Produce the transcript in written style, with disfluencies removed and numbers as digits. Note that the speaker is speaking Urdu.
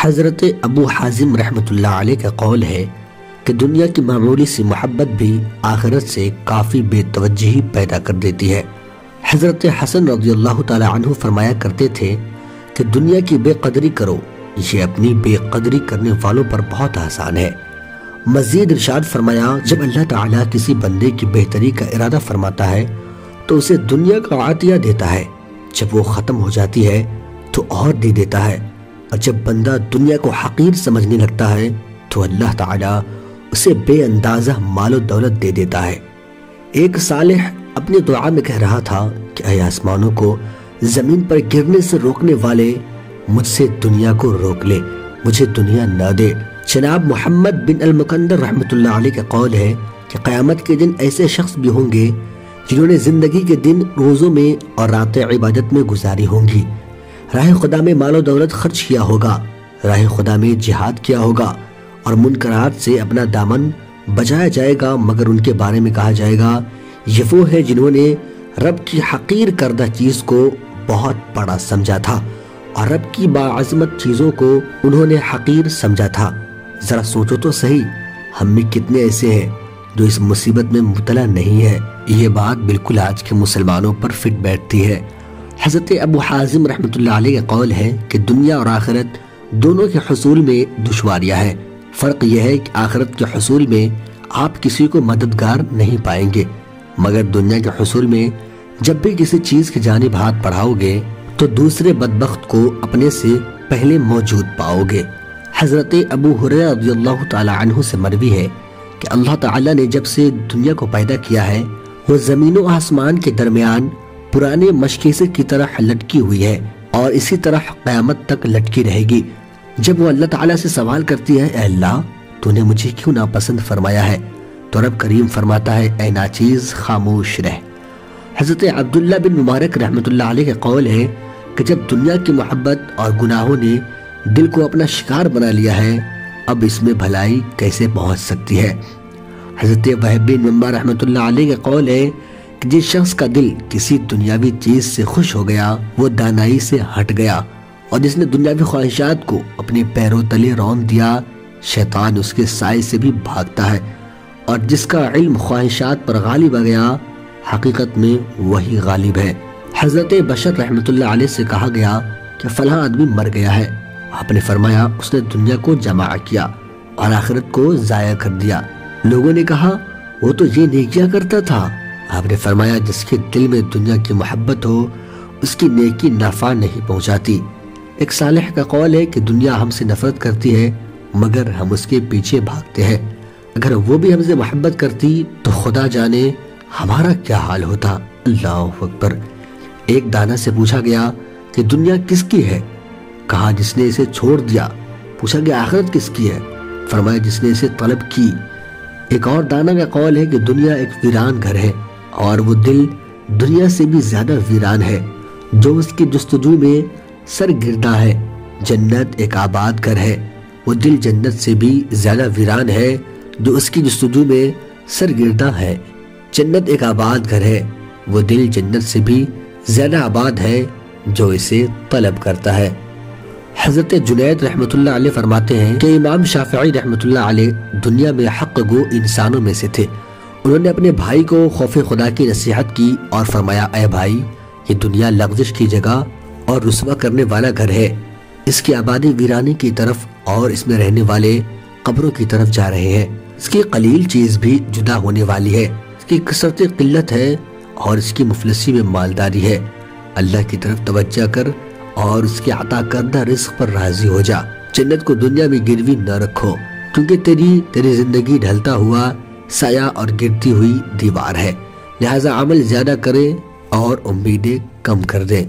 حضرت ابو حازم رحمۃ اللہ علیہ کا قول ہے کہ دنیا کی معمولی سی محبت بھی آخرت سے کافی بے توجہی پیدا کر دیتی ہے۔ حضرت حسن رضی اللہ تعالی عنہ فرمایا کرتے تھے کہ دنیا کی بے قدری کرو، یہ اپنی بے قدری کرنے والوں پر بہت آسان ہے۔ مزید ارشاد فرمایا، جب اللہ تعالیٰ کسی بندے کی بہتری کا ارادہ فرماتا ہے تو اسے دنیا کا عطیہ دیتا ہے، جب وہ ختم ہو جاتی ہے تو اور دے دیتا ہے، اور جب بندہ دنیا کو حقیر سمجھنے لگتا ہے تو اللہ تعالیٰ اسے بے اندازہ مال و دولت دے دیتا ہے۔ ایک صالح اپنی دعا میں کہہ رہا تھا کہ اے آسمانوں کو زمین پر گرنے سے روکنے والے، مجھ سے دنیا کو روک لے، مجھے دنیا نہ دے۔ جناب محمد بن المکندر رحمۃ اللہ علیہ کا قول ہے کہ قیامت کے دن ایسے شخص بھی ہوں گے جنہوں نے زندگی کے دن روزوں میں اور راتیں عبادت میں گزاری ہوں گی، راہ خدا میں مال و دولت خرچ کیا ہوگا، راہ خدا میں جہاد کیا ہوگا، اور منکرات سے اپنا دامن بچایا جائے گا، مگر ان کے بارے میں کہا جائے گا یہ وہ ہے جنہوں نے رب کی حقیر کردہ چیز کو بہت بڑا سمجھا تھا اور رب کی باعظمت چیزوں کو انہوں نے حقیر سمجھا تھا۔ ذرا سوچو تو صحیح، ہم میں کتنے ایسے ہیں جو اس مصیبت میں مبتلا نہیں ہے۔ یہ بات بالکل آج کے مسلمانوں پر فٹ بیٹھتی ہے۔ حضرت ابو حازم رحمۃ اللہ علیہ کا قول ہے کہ دنیا اور آخرت دونوں کے حصول میں دشواریاں ہیں، فرق یہ ہے کہ آخرت کے حصول میں آپ کسی کو مددگار نہیں پائیں گے، مگر دنیا کے حصول میں جب بھی کسی چیز کی جانب ہاتھ بڑھاؤ گے تو دوسرے بدبخت کو اپنے سے پہلے موجود پاؤ گے۔ حضرت ابو ہریرہ رضی اللہ تعالی عنہ سے مروی ہے کہ اللہ تعالیٰ نے جب سے دنیا کو پیدا کیا ہے وہ زمین و آسمان کے درمیان پرانے مشکیزے کی طرح لٹکی ہوئی ہے اور اسی طرح قیامت تک لٹکی رہے گی۔ جب وہ اللہ تعالیٰ سے سوال کرتی ہے اے اللہ تو نے مجھے کیوں ناپسند فرمایا ہے، تو رب کریم فرماتا ہے اے ناچیز خاموش رہ۔ حضرت عبداللہ بن مبارک رحمۃ اللہ علیہ کا قول ہے کہ جب دنیا کی محبت اور گناہوں نے دل کو اپنا شکار بنا لیا ہے، اب اس میں بھلائی کیسے پہنچ سکتی ہے۔ حضرت وہب بن منبع رحمۃ اللہ علیہ کا قول ہے کہ جس شخص کا دل کسی دنیاوی چیز سے خوش ہو گیا وہ دانائی سے ہٹ گیا، اور جس نے دنیاوی خواہشات کو اپنے پیروں تلے رون دیا شیطان اس کے سائے سے بھی بھاگتا ہے، اور جس کا علم خواہشات پر غالب آ گیا حقیقت میں وہی غالب ہے۔ حضرت بشر رحمۃ اللہ علیہ سے کہا گیا کہ فلاں آدمی مر گیا ہے، آپ نے فرمایا اس نے دنیا کو جمع کیا اور آخرت کو ضائع کر دیا۔ لوگوں نے کہا وہ تو یہ نیکیاں کرتا تھا، آپ نے فرمایا جس کے دل میں دنیا کی محبت ہو اس کی نیکی نفع نہیں پہنچاتی۔ ایک صالح کا قول ہے کہ دنیا ہم سے نفرت کرتی ہے مگر ہم اس کے پیچھے بھاگتے ہیں، اگر وہ بھی ہم سے محبت کرتی تو خدا جانے ہمارا کیا حال ہوتا۔ اللہ اکبر۔ ایک دانا سے پوچھا گیا کہ دنیا کس کی ہے، کہا جس نے اسے چھوڑ دیا۔ پوچھا گیا آخرت کس کی ہے، فرمایا جس نے اسے طلب کی۔ ایک اور دانا کا قول ہے کہ دنیا ایک ویران گھر ہے اور وہ دل دنیا سے بھی زیادہ ویران ہے جو اس کی جستجو میں سرگرداں ہے۔ جنت ایک آباد گھر ہے، وہ دل جنت سے بھی زیادہ ویران ہے جو اس کی جستجو میں سرگرداں ہے۔ جنت ایک آباد گھر ہے، وہ دل جنت سے بھی زیادہ آباد ہے جو اسے طلب کرتا ہے۔ حضرت جنید رحمۃ اللہ علیہ فرماتے ہیں کہ امام شافعی رحمۃ اللہ علیہ دنیا میں حق گو انسانوں میں سے تھے۔ انہوں نے اپنے بھائی کو خوف خدا کی نصیحت کی اور فرمایا اے بھائی، یہ دنیا لغزش کی جگہ اور رسوا کرنے والا گھر ہے، اس کی آبادی ویرانی کی طرف اور اس میں رہنے والے قبروں کی طرف جا رہے ہیں۔ اس کی قلیل چیز بھی جدا ہونے والی ہے، اس کی کثرت قلت ہے اور اس کی مفلسی میں مالداری ہے۔ اللہ کی طرف توجہ کر اور اس کے عطا کردہ رزق پر راضی ہو جا۔ جنت کو دنیا میں گروی نہ رکھو کیونکہ تیری زندگی ڈھلتا ہوا سایہ اور گرتی ہوئی دیوار ہے، لہٰذا عمل زیادہ کریں اور امیدیں کم کر دیں۔